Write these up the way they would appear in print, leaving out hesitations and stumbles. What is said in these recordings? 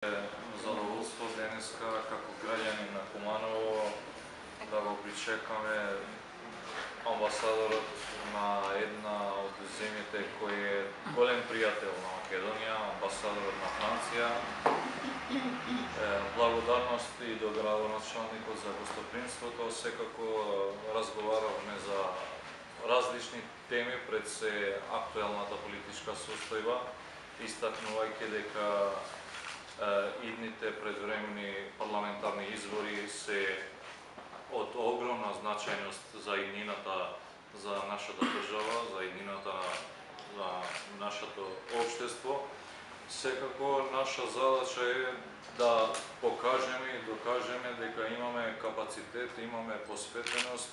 Задоволство денеска како граѓани на Куманово да го причекаме амбасадорот на една од земјите кој е голем пријател на Македонија, амбасадорот на Франција. Благодарност и до градоначалникот за гостопримството. Секако разговаравме за различни теми пред се актуелната политичка состојба, истакнувајќи дека идните предвремени парламентарни избори се од огромна значајност за иднината за нашата држава, за иднината за нашето општество. Секако наша задача е да покажеме и докажеме дека имаме капацитет, имаме посветеност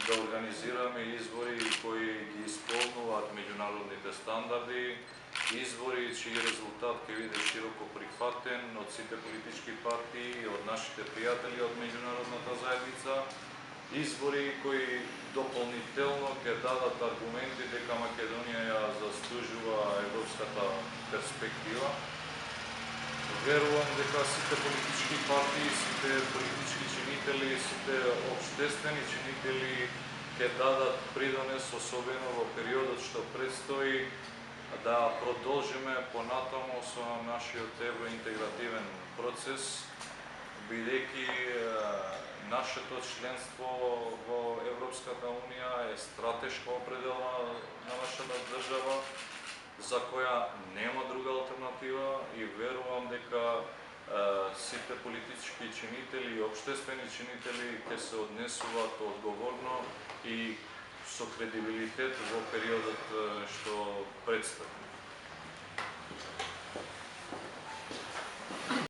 да организираме избори кои ги исполнуваат меѓународните стандарди, избори чиј резултат ќе биде широко прифатен од сите политички партии, од нашите пријатели од меѓународната заедница, избори кои дополнително ќе дадат аргументи дека Македонија ја заслужува европската перспектива. Верувам дека сите политички партии, сите политички чинители, сите општествени чинители ќе дадат придонес, особено во периодот што предстои, да продолжиме понатаму со нашиот евроинтегративен процес, бидејќи нашето членство во Европската Унија е стратешка определба на нашата држава, за која нема друга алтернатива, и верувам дека сите политички чинители и општествени чинители ќе се однесуваат одговорно и со кредибилитет во периодот што предстои.